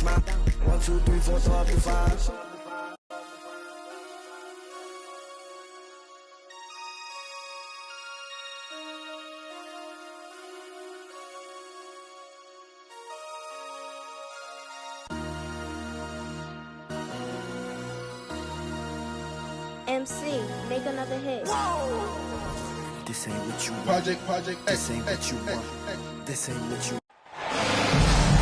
smile. 1, 2, 3, 4, throw up the 5. MC, make another hit. Whoa! This ain't what you want. Project This ain't what you want. This ain't what you want.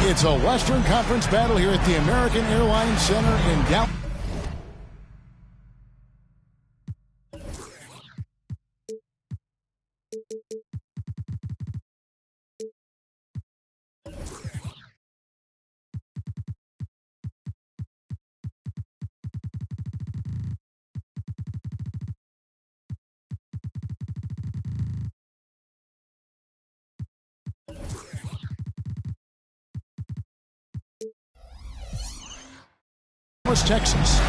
It's a Western Conference battle here at the American Airlines Center in Dallas. Texas.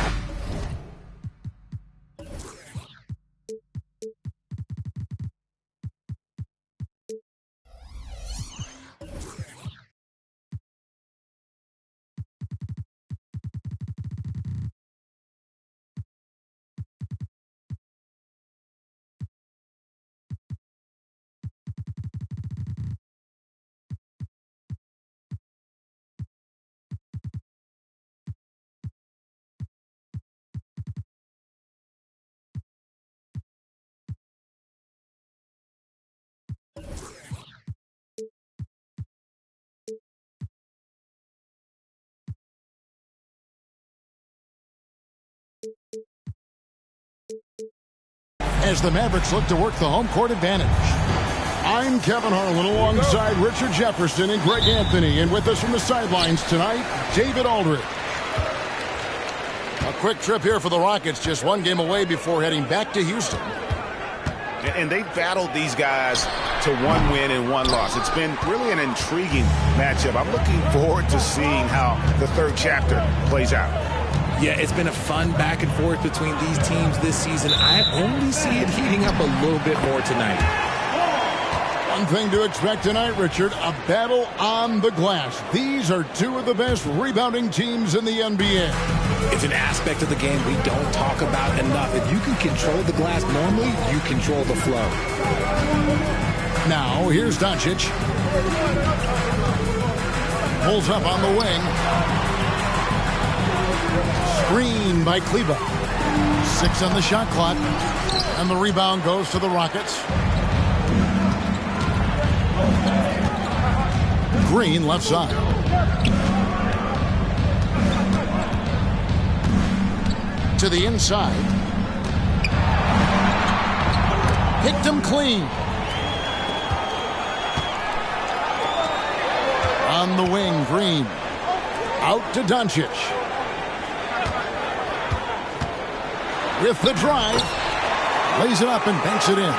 As the Mavericks look to work the home court advantage. I'm Kevin Harlan alongside Richard Jefferson and Greg Anthony. And with us from the sidelines tonight, David Aldridge. A quick trip here for the Rockets, just one game away before heading back to Houston. And they've battled these guys to one win and one loss. It's been really an intriguing matchup. I'm looking forward to seeing how the third chapter plays out. Yeah, it's been a fun back and forth between these teams this season. I only see it heating up a little bit more tonight. One thing to expect tonight, Richard, a battle on the glass. These are two of the best rebounding teams in the NBA. It's an aspect of the game we don't talk about enough. If you can control the glass normally, you control the flow. Now, here's Doncic. Pulls up on the wing. Screen by Kleber. 6 on the shot clock. And the rebound goes to the Rockets. Green left side. To the inside. Picked him clean. On the wing, Green. Out to Doncic. With the drive. Lays it up and banks it in.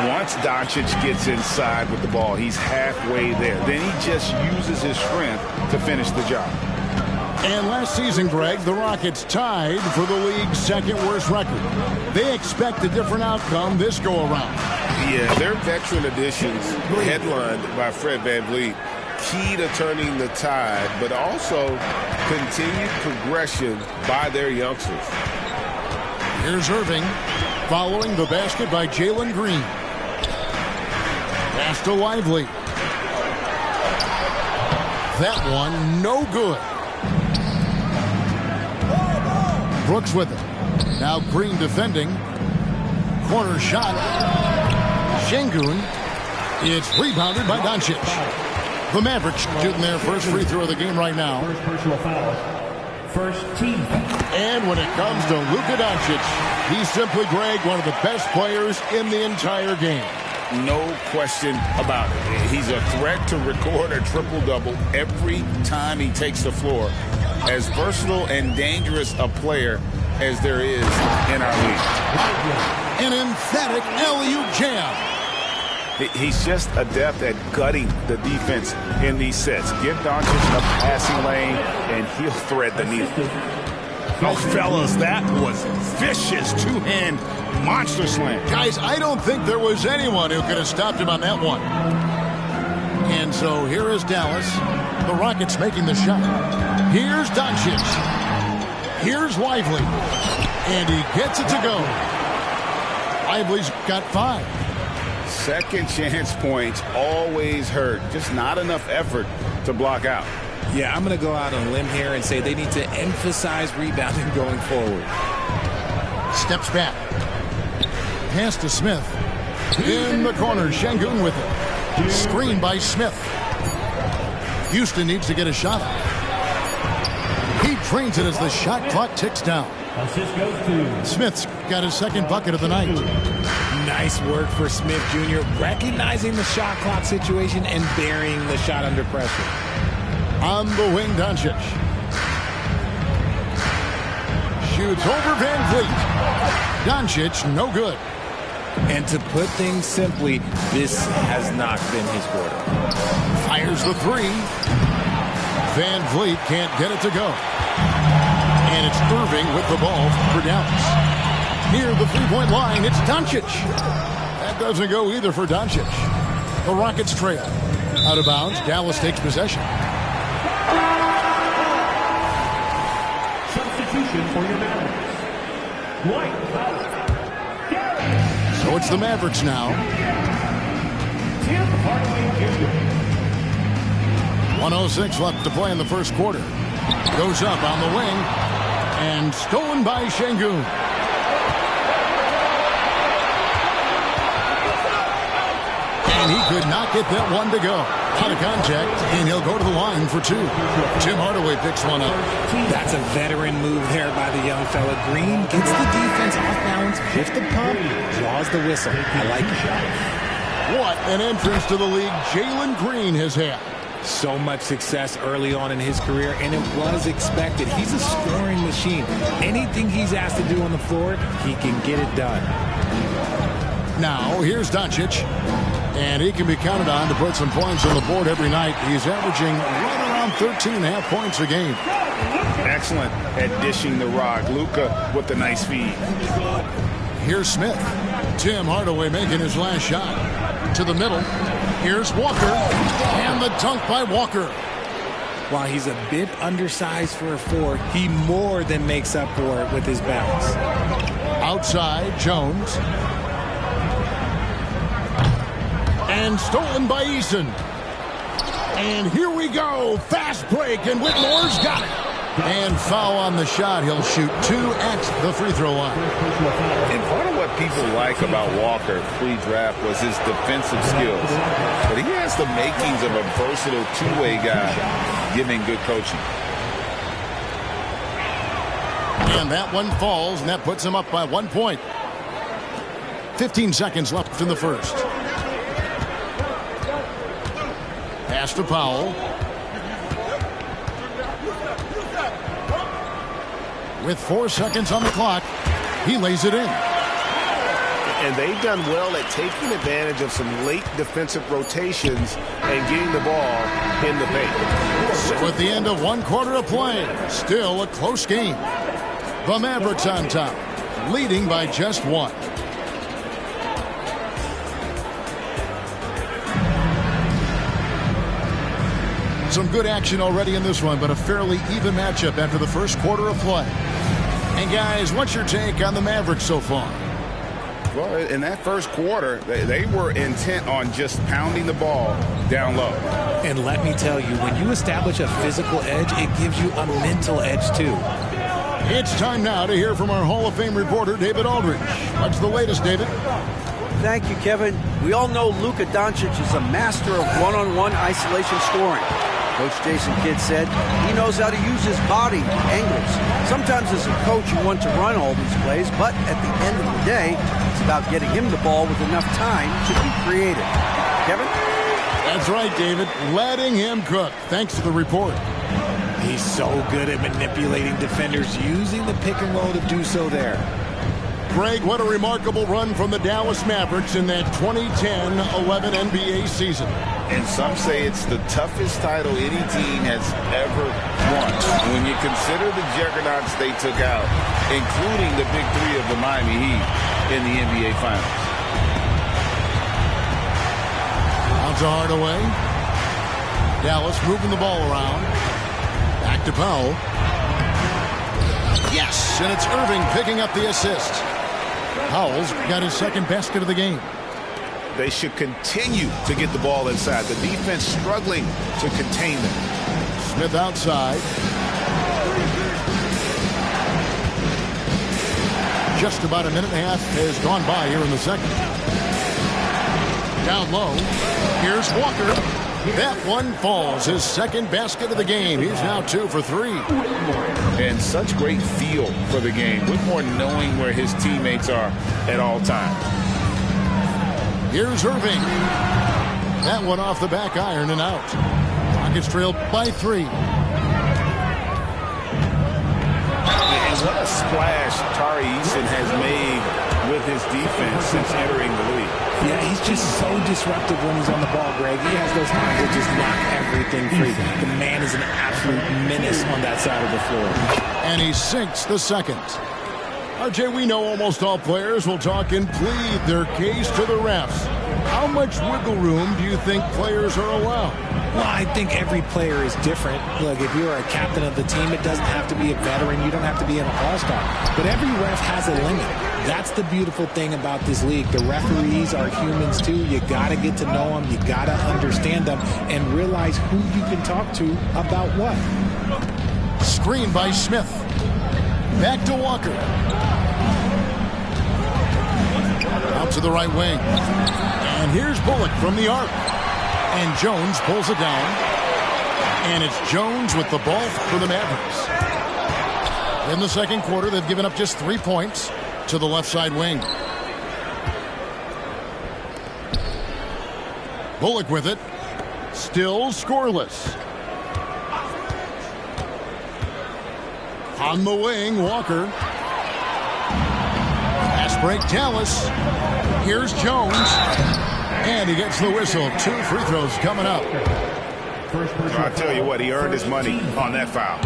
Once Doncic gets inside with the ball, he's halfway there. Then he just uses his strength to finish the job. And last season, Greg, the Rockets tied for the league's second worst record. They expect a different outcome this go-around. Yeah, their veteran additions, headlined by Fred VanVleet, key to turning the tide, but also continued progression by their youngsters. Here's Irving, following the basket by Jalen Green. Pass to Lively. That one, no good. Brooks with it. Now Green defending. Corner shot. Şengün. It's rebounded by Doncic. The Mavericks shooting their first free throw of the game right now. First personal foul. First team foul. And when it comes to Luka Doncic, he's simply, Greg, one of the best players in the entire game. No question about it. He's a threat to record a triple-double every time he takes the floor. As versatile and dangerous a player as there is in our league. An emphatic alley-oop jam. He's just adept at gutting the defense in these sets. Give Doncic a passing lane, and he'll thread the needle. Oh, fellas, that was vicious two-hand monster slam. Guys, I don't think there was anyone who could have stopped him on that one. And So here is Dallas. The Rockets making the shot. Here's Doncic. Here's Lively. And he gets it to go. Lively's got 5. Second chance points always hurt. Just not enough effort to block out. Yeah, I'm going to go out on a limb here and say they need to emphasize rebounding going forward. Steps back. Pass to Smith. In the corner, Şengün with it. Screen by Smith. Houston needs to get a shot up. He drains it as the shot clock ticks down. Assist goes to Smith's got his second bucket of the night. Nice work for Smith Jr. recognizing the shot clock situation and burying the shot under pressure. On the wing, Doncic. Shoots over Van Vliet. Doncic, no good. And to put things simply, this has not been his quarter. Fires the 3. Van Vliet can't get it to go. And it's Irving with the ball for Dallas. Near the three-point line, it's Doncic. That doesn't go either for Doncic. The Rockets trail. Out of bounds, Dallas takes possession. substitution for your Mavericks. White out. So it's the Mavericks now. Tim Hardaway Jr. 1:06 left to play in the first quarter. Goes up on the wing. And stolen by Şengün. And he could not get that one to go. Out of contact, and he'll go to the line for 2. Tim Hardaway picks one up. That's a veteran move there by the young fella. Green gets the defense off balance, gets the pump, draws the whistle. I like it. What an entrance to the league Jalen Green has had. So much success early on in his career, and it was expected. He's a scoring machine. Anything he's asked to do on the floor, he can get it done. Now, here's Doncic. And he can be counted on to put some points on the board every night. He's averaging right around 13.5 points a game. Excellent at dishing the rock. Luka with the nice feed. Here's Smith. Tim Hardaway making his last shot. To the middle. Here's Walker. And the dunk by Walker. While he's a bit undersized for a 4, he more than makes up for it with his bounce. Outside, Jones. And stolen by Eason. And here we go. Fast break, and Whitmore's got it. And foul on the shot. He'll shoot 2 at the free throw line. And part of what people like about Walker pre-draft was his defensive skills. But he has the makings of a versatile two-way guy, giving good coaching. And that one falls, and that puts him up by 1 point. 15 seconds left in the first. Pass to Powell. With 4 seconds on the clock, he lays it in. And they've done well at taking advantage of some late defensive rotations and getting the ball in the paint. So at the end of 1 quarter of play, still a close game. The Mavericks on top, leading by just 1. Some good action already in this one, but a fairly even matchup after the first quarter of play. And guys, what's your take on the Mavericks so far? Well, in that first quarter, they were intent on just pounding the ball down low. And let me tell you, when you establish a physical edge, it gives you a mental edge too. It's time now to hear from our Hall of Fame reporter, David Aldridge. What's the latest, David? Thank you, Kevin. We all know Luka Doncic is a master of one-on-one isolation scoring. Coach Jason Kidd said he knows how to use his body, angles. Sometimes as a coach you want to run all these plays, but at the end of the day, it's about getting him the ball with enough time to be creative. Kevin? That's right, David. Letting him cook. Thanks for the report. He's so good at manipulating defenders, using the pick and roll to do so there. Greg, what a remarkable run from the Dallas Mavericks in that 2010-11 NBA season. And some say it's the toughest title any team has ever won. When you consider the juggernauts they took out, including the big 3 of the Miami Heat in the NBA Finals. Out to Hardaway. Dallas moving the ball around. Back to Powell. Yes, and it's Irving picking up the assist. Powell's got his second basket of the game. They should continue to get the ball inside. The defense struggling to contain them. Smith outside. Just about a minute and a half has gone by here in the second. Down low. Here's Walker. That one falls. His second basket of the game. He's now 2 for 3. And such great feel for the game. Whitmore knowing where his teammates are at all times. Here's Irving. That one off the back iron and out. Rockets trailed by 3. And what a splash Tari Eason has made with his defense since entering the league. Yeah, he's just so disruptive when he's on the ball, Greg. He has those hands that just knock everything free. The man is an absolute menace on that side of the floor. And he sinks the second. RJ, we know almost all players will talk and plead their case to the refs. How much wiggle room do you think players are allowed? Well, I think every player is different. Look, if you're a captain of the team, it doesn't have to be a veteran. You don't have to be an all-star. But every ref has a limit. That's the beautiful thing about this league. The referees are humans, too. You got to get to know them. You got to understand them and realize who you can talk to about what. Screen by Smith. Back to Walker. Out to the right wing. And here's Bullock from the arc. And Jones pulls it down. And it's Jones with the ball for the Mavericks. In the second quarter, they've given up just 3 points to the left side wing. Bullock with it. Still scoreless. On the wing, Walker. Fast break, Dallas. Here's Jones. And he gets the whistle. 2 free throws coming up. I'll tell you what, he earned his money on that foul.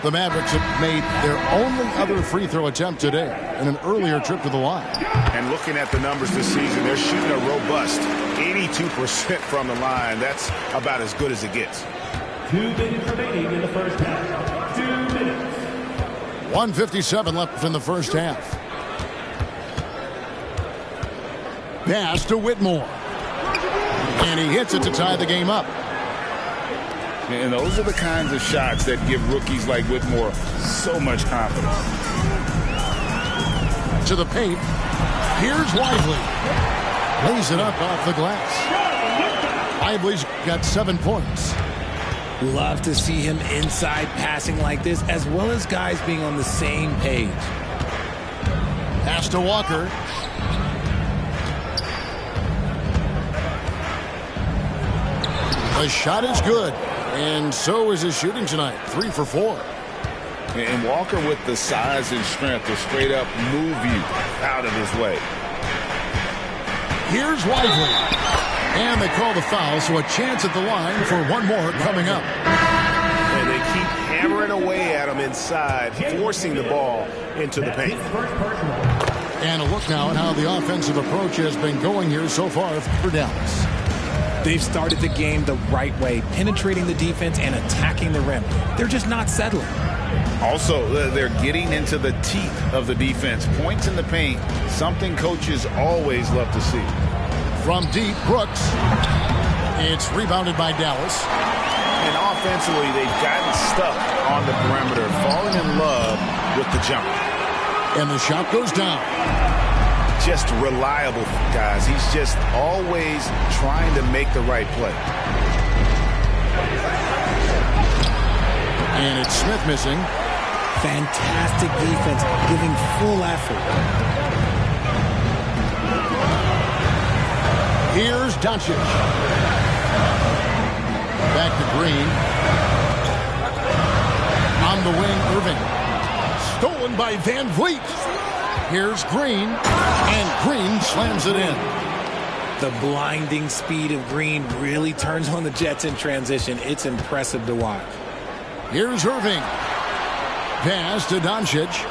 The Mavericks have made their only other free throw attempt today in an earlier trip to the line. And looking at the numbers this season, they're shooting a robust 82% from the line. That's about as good as it gets. 2 minutes remaining in the first half. 2 minutes. 1:57 left in the first half. Pass to Whitmore. And he hits it to tie the game up. And those are the kinds of shots that give rookies like Whitmore so much confidence. To the paint. Here's Lively. Lays it up off the glass. Lively's got 7 points. Love to see him inside passing like this, as well as guys being on the same page. Pass to Walker. The shot is good. And so is his shooting tonight. 3 for 4. And Walker with the size and strength to straight up move you out of his way. Here's Lively. And they call the foul, so a chance at the line for one more coming up. And they keep hammering away at him inside, forcing the ball into the paint. And a look now at how the offensive approach has been going here so far for Dallas. They've started the game the right way, penetrating the defense and attacking the rim. They're just not settling. Also, they're getting into the teeth of the defense. Points in the paint, something coaches always love to see. From deep, Brooks. It's rebounded by Dallas. And offensively, they've gotten stuck on the perimeter, falling in love with the jump. And the shot goes down. Just reliable, guys. He's just always trying to make the right play. And it's Smith missing. Fantastic defense, giving full effort. Here's Doncic. Back to Green. On the wing, Irving. Stolen by Van Vliet. Here's Green. And Green slams it in. The blinding speed of Green really turns on the Jets in transition. It's impressive to watch. Here's Irving. Pass to Doncic.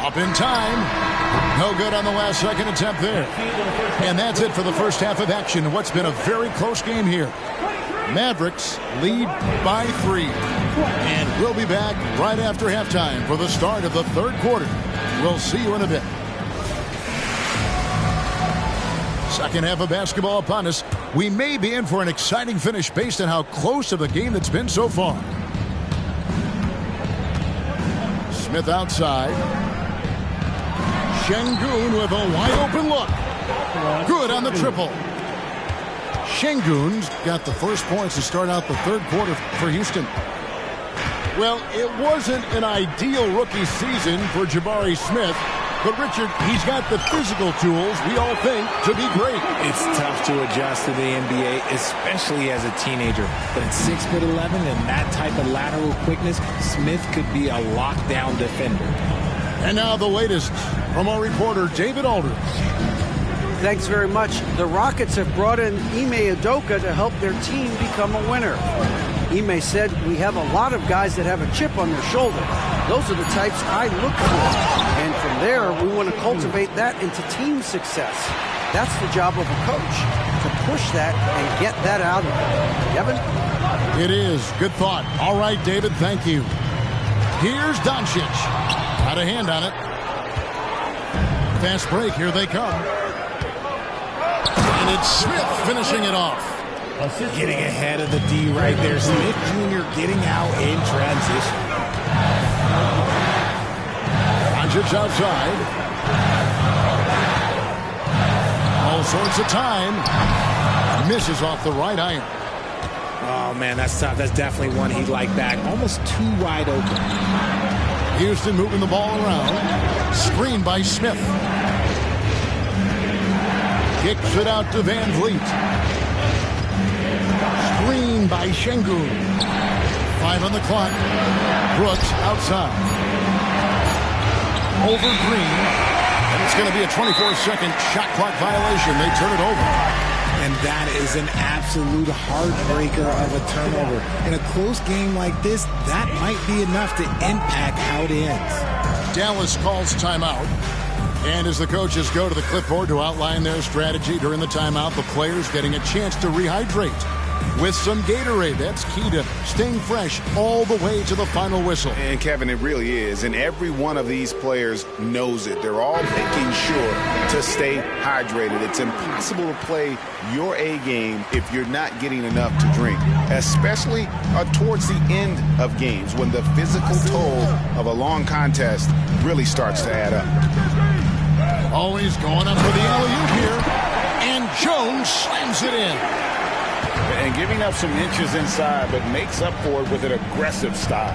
Up in time. No good on the last second attempt there. And that's it for the first half of action. What's been a very close game here. Mavericks lead by 3. And we'll be back right after halftime for the start of the third quarter. We'll see you in a bit. Second half of basketball upon us. We may be in for an exciting finish based on how close of a game that's been so far. Smith outside. Şengün with a wide open look. Good on the triple. Şengün's got the first points to start out the third quarter for Houston. Well, it wasn't an ideal rookie season for Jabari Smith, but Richard, he's got the physical tools we all think to be great. It's tough to adjust to the NBA, especially as a teenager. But at 6'11" and that type of lateral quickness, Smith could be a lockdown defender. And now the latest from our reporter, David Aldridge. Thanks very much. The Rockets have brought in Ime Udoka to help their team become a winner. Ime said, "We have a lot of guys that have a chip on their shoulder. Those are the types I look for. And from there, we want to cultivate that into team success. That's the job of a coach, to push that and get that out of them." Kevin? It is. Good thought. All right, David, thank you. Here's Doncic. Got a hand on it. Fast break. Here they come. And it's Smith finishing it off. Getting ahead of the D right there. Smith Jr. getting out in transition. Doncic outside. All sorts of time. Misses off the right iron. Oh, man, that's tough. That's definitely one he'd like back. Almost too wide open. Houston moving the ball around. Screen by Smith. Kicks it out to Van Vliet. Screen by Şengün. 5 on the clock. Brooks outside. Over Green. And it's going to be a 24-second shot clock violation. They turn it over. And that is an absolute heartbreaker of a turnover. In a close game like this, that might be enough to impact how it ends. Dallas calls timeout. And as the coaches go to the clipboard to outline their strategy during the timeout, the players getting a chance to rehydrate with some Gatorade. That's key to staying fresh all the way to the final whistle. And, Kevin, it really is. And every one of these players knows it. They're all making sure to stay hydrated. It's impossible to play your A game if you're not getting enough to drink, especially towards the end of games when the physical toll of a long contest really starts to add up. Always going up for the alley-oop here. And Jones slams it in. And giving up some inches inside, but makes up for it with an aggressive style.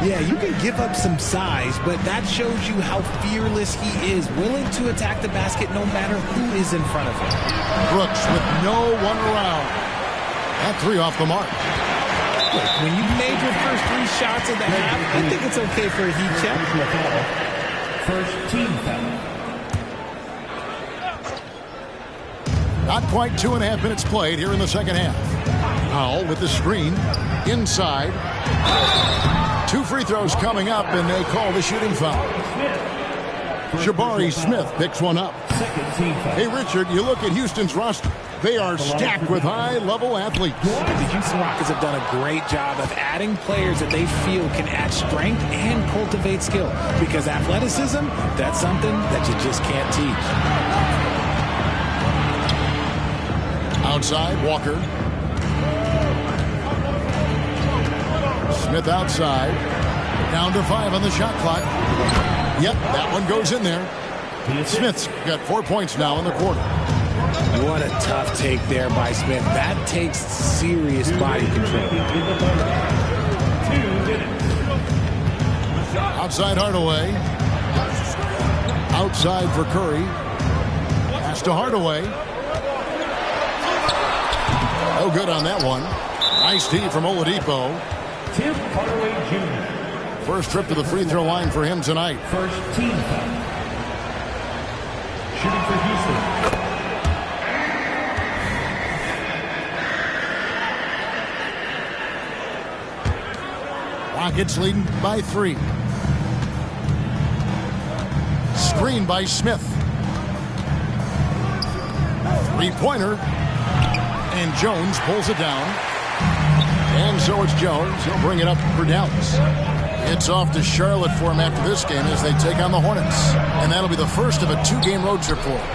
Yeah, you can give up some size, but that shows you how fearless he is, willing to attack the basket no matter who is in front of him. Brooks with no one around. That 3 off the mark. Look, when you made your first 3 shots of the half, I think it's okay for a heat check. First team foul. Not quite 2.5 minutes played here in the second half. Powell with the screen. Inside. 2 free throws coming up, and they call the shooting foul. Jabari Smith picks one up. Hey, Richard, you look at Houston's roster. They are stacked with high-level athletes. The Houston Rockets have done a great job of adding players that they feel can add strength and cultivate skill. Because athleticism, that's something that you just can't teach. Outside, Walker. Smith outside. Down to 5 on the shot clock. Yep, that one goes in there. Smith's got 4 points now in the quarter. What a tough take there by Smith. That takes serious body control. Outside Hardaway. Outside for Curry. Pass to Hardaway. No good on that one. Nice D from Oladipo. Tim Hardaway Jr. First trip to the free throw line for him tonight. First team foul. Shooting for Houston. Rockets leading by 3. Screen by Smith. Three-pointer. And Jones pulls it down. And so it's Jones. He'll bring it up for Dallas. It's off to Charlotte for him after this game as they take on the Hornets. And that'll be the first of a 2-game road trip for him.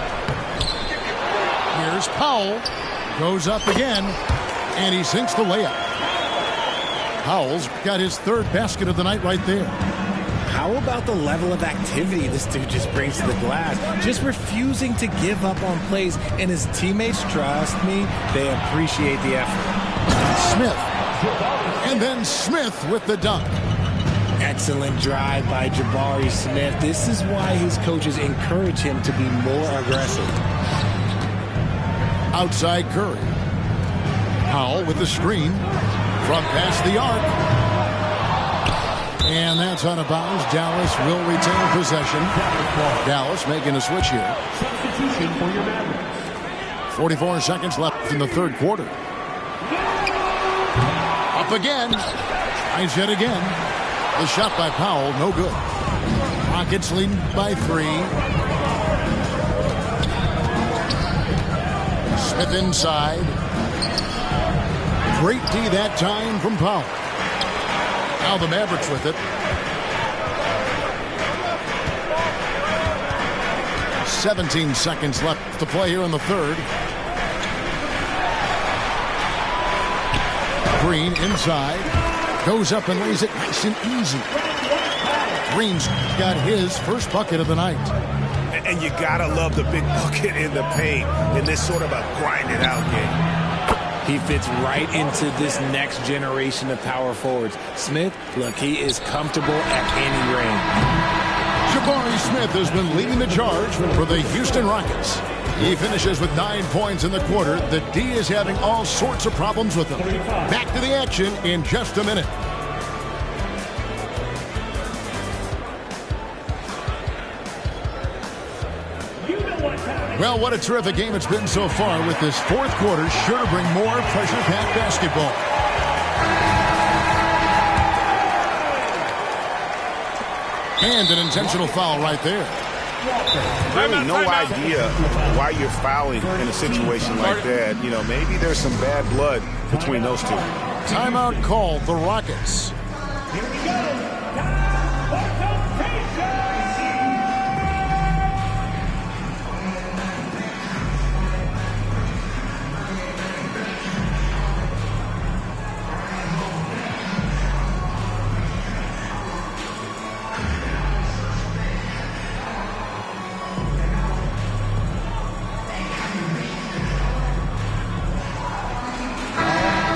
Here's Powell. Goes up again. And he sinks the layup. Powell's got his third basket of the night right there. How about the level of activity this dude just brings to the glass? Just refusing to give up on plays, and his teammates, trust me, they appreciate the effort. Smith. And then Smith with the dunk. Excellent drive by Jabari Smith. This is why his coaches encourage him to be more aggressive. Outside Curry. Powell with the screen from past the arc. And that's out of bounds. Dallas will retain possession. Dallas making a switch here. Substitution for your Mavericks. 44 seconds left in the third quarter. Up again. Tries it again. The shot by Powell, no good. Rockets leading by 3. Smith inside. Great D that time from Powell. Now the Mavericks with it. 17 seconds left to play here in the third. Green inside. Goes up and lays it nice and easy. Green's got his first bucket of the night. And you gotta love the big bucket in the paint in this sort of a grind-it-out game. He fits right into this next generation of power forwards. Smith, look, he is comfortable at any range. Jabari Smith has been leading the charge for the Houston Rockets. He finishes with 9 points in the quarter. The D is having all sorts of problems with him. Back to the action in just a minute. Well, what a terrific game it's been so far, with this fourth quarter sure to bring more pressure-packed basketball. And an intentional foul right there. Really no idea why you're fouling in a situation like that. You know, maybe there's some bad blood between those two. Timeout called, the Rockets. Here we go. Time for completion.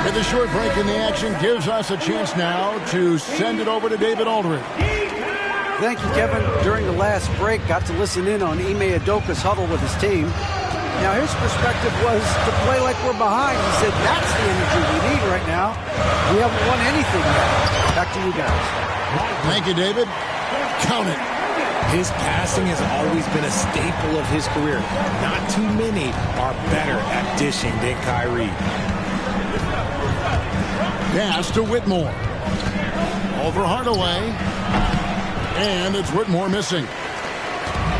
The short break in the action gives us a chance now to send it over to David Aldridge. Thank you, Kevin. During the last break, got to listen in on Ime Udoka's huddle with his team. Now, his perspective was to play like we're behind. He said that's the energy we need right now. We haven't won anything yet. Back to you guys. Thank you, David. Count it. His passing has always been a staple of his career. Not too many are better at dishing than Kyrie. Pass to Whitmore. Over Hardaway. And it's Whitmore missing.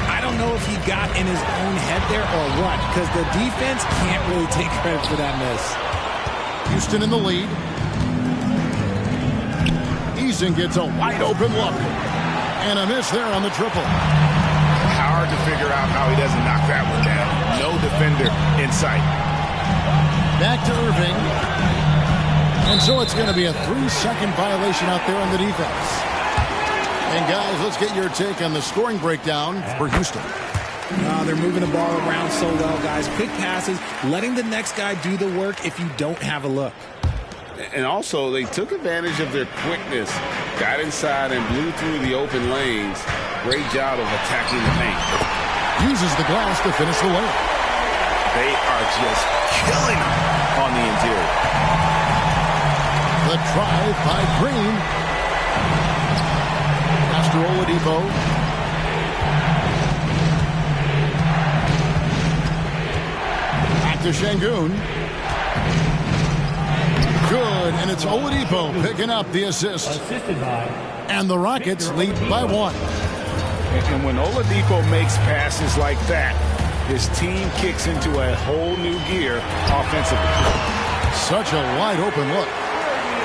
I don't know if he got in his own head there or what, because the defense can't really take credit for that miss. Houston in the lead. Eason gets a wide open look. And a miss there on the triple. Hard to figure out how he doesn't knock that one down. No defender in sight. Back to Irving. And so it's going to be a 3-second violation out there on the defense. And guys, let's get your take on the scoring breakdown for Houston. They're moving the ball around so well, guys. Quick passes, letting the next guy do the work if you don't have a look. And also, they took advantage of their quickness, got inside and blew through the open lanes. Great job of attacking the paint. Uses the glass to finish the layup. They are just killing them on the interior. The drive by Green. Master Oladipo. Back to Şengün. Good, and it's Oladipo picking up the assist. Assisted by. And the Rockets lead by 1. And when Oladipo makes passes like that, his team kicks into a whole new gear offensively. Such a wide open look.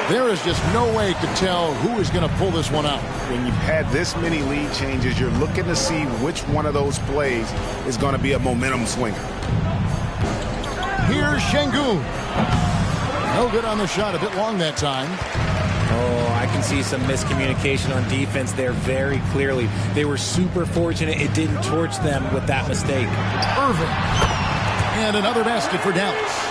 There is just no way to tell who is going to pull this one out. When you've had this many lead changes, you're looking to see which one of those plays is going to be a momentum swinger. Here's Şengün. No good on the shot. A bit long that time. Oh, I can see some miscommunication on defense there very clearly. They were super fortunate it didn't torch them with that mistake. Irving. And another basket for Dallas.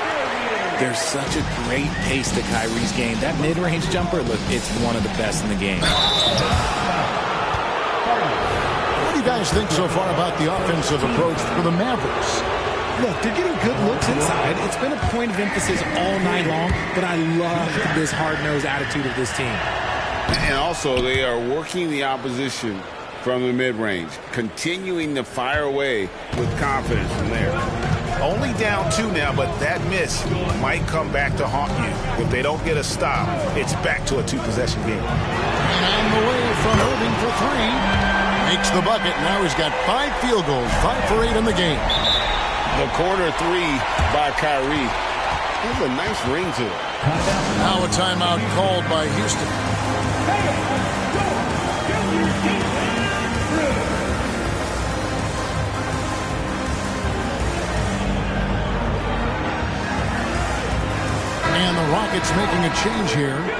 There's such a great pace to Kyrie's game. That mid-range jumper, look, it's one of the best in the game. What do you guys think so far about the offensive approach for the Mavericks? Look, they're getting good looks inside. It's been a point of emphasis all night long, but I love this hard-nosed attitude of this team. And also, they are working the opposition from the mid-range, continuing to fire away with confidence from there. Only down 2 now, but that miss might come back to haunt you. If they don't get a stop, it's back to a 2-possession game. And on the way from Irving for 3. Makes the bucket. Now he's got 5 field goals, 5 for 8 in the game. The corner 3 by Kyrie. There's a nice ring to it. Now a timeout called by Houston. And the Rockets making a change here.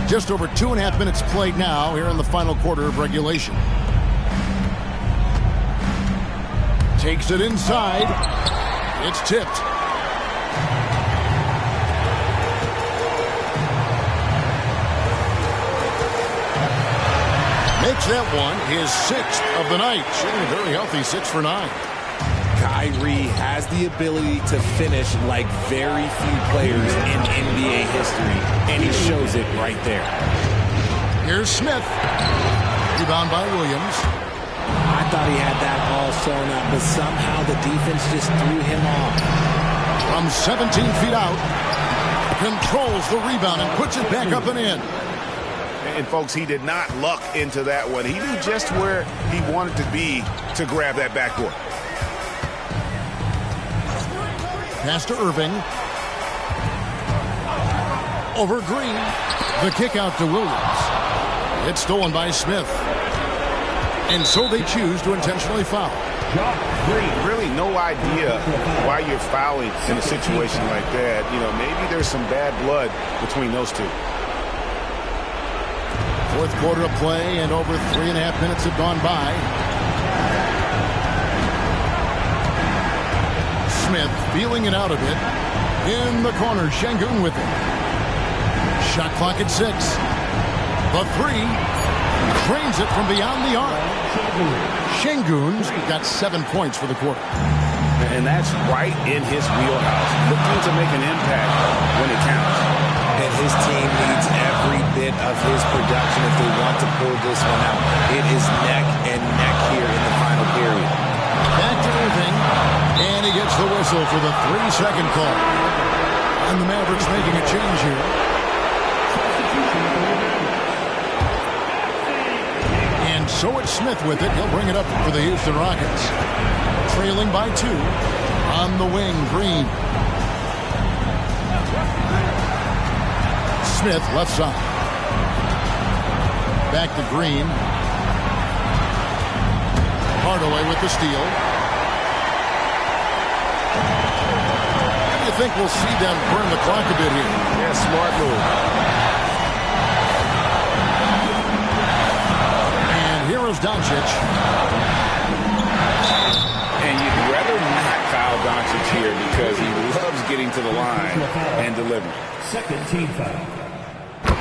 Just over 2.5 minutes played now here in the final quarter of regulation. Takes it inside. It's tipped. Makes that one his 6th of the night. Shooting very healthy, 6 for 9. Kyrie has the ability to finish like very few players in NBA history, and he shows it right there. Here's Smith. Rebound by Williams. I thought he had that all sewn up, but somehow the defense just threw him off. From 17 feet out, controls the rebound and puts it back up and in. And, folks, he did not luck into that one. He knew just where he wanted to be to grab that backboard. Pass to Irving. Over Green. The kick out to Williams. It's stolen by Smith. And so they choose to intentionally foul. Really no idea why you're fouling in a situation like that. You know, maybe there's some bad blood between those two. Fourth quarter of play, and over 3.5 minutes have gone by. Smith feeling it out a bit. In the corner, Şengün with it. Shot clock at 6. The 3. Drains it from beyond the arc. Şengün's got 7 points for the quarter. And that's right in his wheelhouse. Looking to make an impact when it counts. And his team needs every bit of his production if they want to pull this one out. It is neck and neck here in the final period. Back to Irving. And he gets the whistle for the 3-second call. And the Mavericks making a change here. And so it's Smith with it. He'll bring it up for the Houston Rockets. Trailing by 2. On the wing, Green. Smith, left side. Back to Green. Hardaway with the steal. I think we'll see them burn the clock a bit here. Yeah, smart move. And here is Doncic. And you'd rather not foul Doncic here because he loves getting to the line and delivering. Second team foul.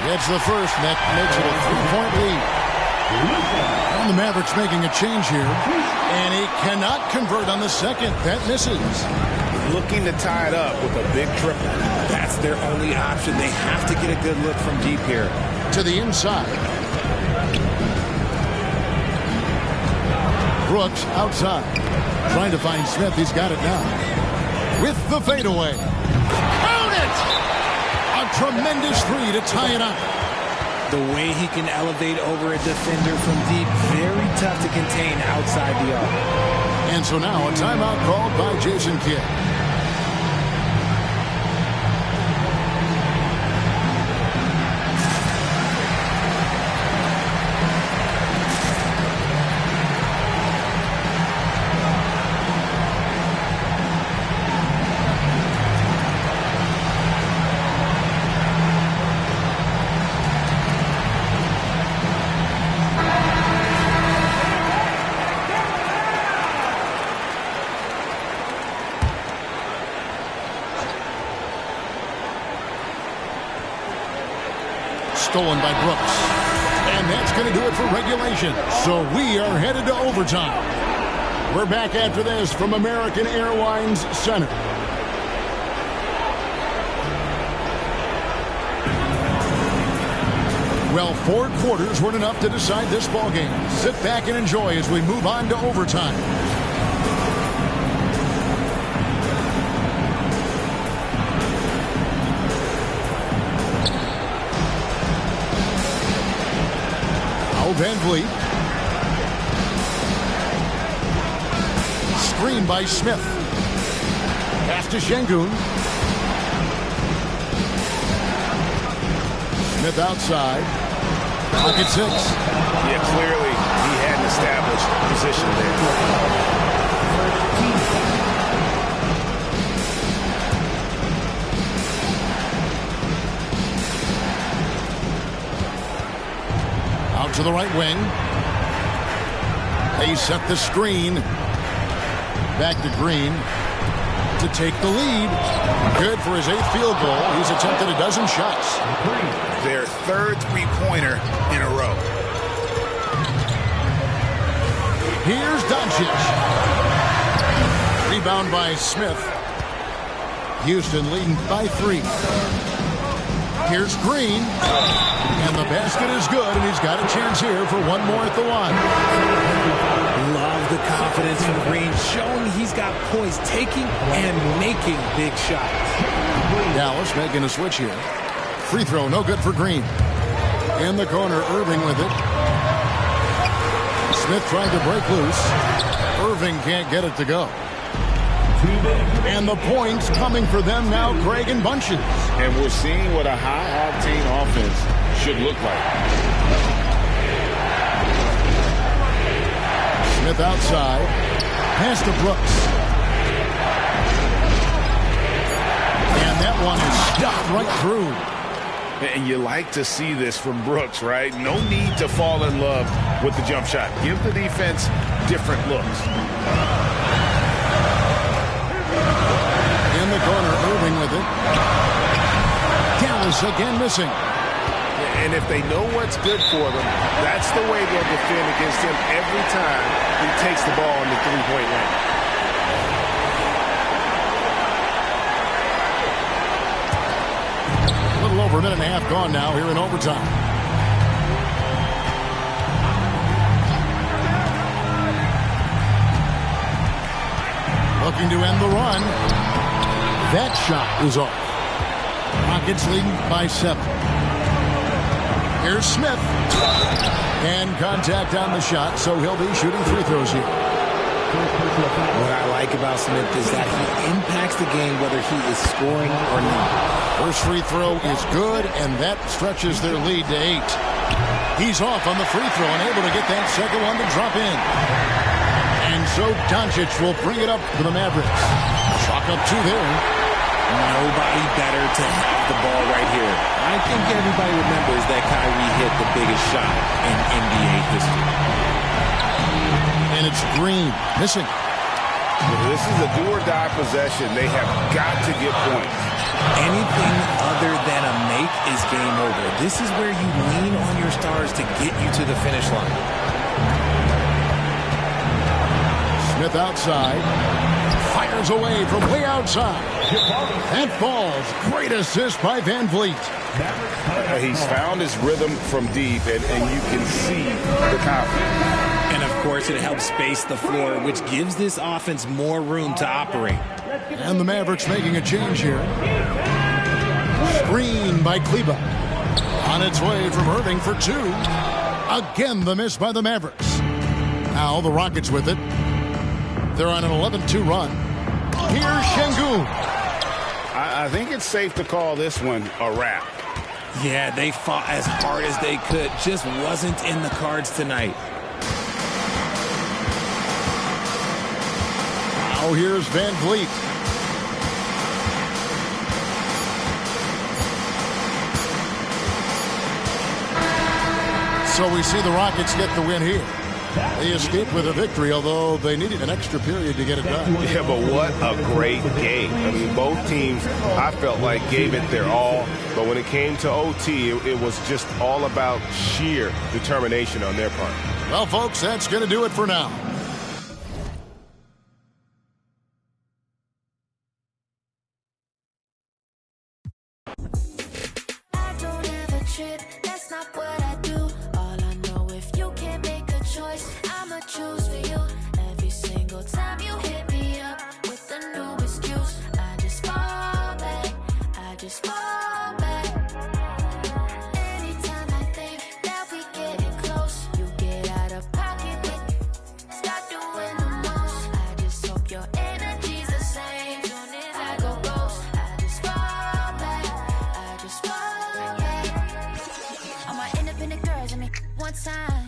Gets the first, and that makes it a 3-point lead. And the Mavericks making a change here. And he cannot convert on the second. That misses. Looking to tie it up with a big triple. That's their only option. They have to get a good look from deep here. To the inside. Brooks outside. Trying to find Smith. He's got it now. With the fadeaway. Count it! A tremendous three to tie it up. The way he can elevate over a defender from deep, very tough to contain outside the arc. And so now a timeout called by Jason Kidd. Stolen by Brooks. And that's going to do it for regulation. So we are headed to overtime. We're back after this from American Airlines Center. Well, 4 quarters weren't enough to decide this ballgame. Sit back and enjoy as we move on to overtime. Van Vliet. Screen by Smith. Pass to Şengün. Smith outside. Pocket 6. Yeah, clearly he had an established position there. To the right wing. They set the screen. Back to Green to take the lead. Good for his 8th field goal. He's attempted a dozen shots. Their 3rd three-pointer in a row. Here's Doncic. Rebound by Smith. Houston leading by 3. Here's Green. And the basket is good, and he's got a chance here for one more at the line. Love the confidence from Green, showing he's got poise, taking and making big shots. Dallas making a switch here. Free throw, no good for Green. In the corner, Irving with it. Smith trying to break loose. Irving can't get it to go. And the points coming for them now, Craig and Bunches. And we're seeing what a high-octane offense should look like. Smith outside. Pass to Brooks. And that one is stuffed right through. And you like to see this from Brooks, right? No need to fall in love with the jump shot. Give the defense different looks. In the corner, Irving with it. Dallas again missing. And if they know what's good for them, that's the way they'll defend against him every time he takes the ball in the three-point line. A little over a minute and a half gone now here in overtime. Looking to end the run. That shot is off. Rockets leading by 7. Here's Smith. And contact on the shot, so he'll be shooting free throws here. What I like about Smith is that he impacts the game whether he is scoring or not. First free throw is good, and that stretches their lead to 8. He's off on the free throw and able to get that second one to drop in. And so Doncic will bring it up for the Mavericks. Chalk up 2 there. Nobody better to have the ball right here. I think everybody remembers that Kyrie hit the biggest shot in NBA history. And it's Green missing. This is a do-or-die possession. They have got to get points. Anything other than a make is game over. This is where you lean on your stars to get you to the finish line. Smith outside. Fires away from way outside. That falls. Great assist by Van Vliet. He's found his rhythm from deep, and you can see the confidence. And, of course, it helps space the floor, which gives this offense more room to operate. And the Mavericks making a change here. Screen by Kleba. On its way from Irving for two. Again, the miss by the Mavericks. Now the Rockets with it. They're on an 11-2 run. Here's Şengün. I think it's safe to call this one a wrap. Yeah, they fought as hard as they could. Just wasn't in the cards tonight. Now here's Van Vliet. So we see the Rockets get the win here. They escaped with a victory, although they needed an extra period to get it done. Yeah, but what a great game. I mean, both teams, I felt like, gave it their all. But when it came to OT, it was just all about sheer determination on their part. Well, folks, that's going to do it for now. I don't have a trip, that's not what I do. All I know, if you can't make a choice, I'ma choose for you. Every single time you hit me up with a new excuse, I just fall back, I just fall back. Anytime I think that we getting close, you get out of pocket, start doing the most. I just hope your energy's the same. Soon as I go ghost, I just fall back, I just fall back. All my independent girls, I mean, one time.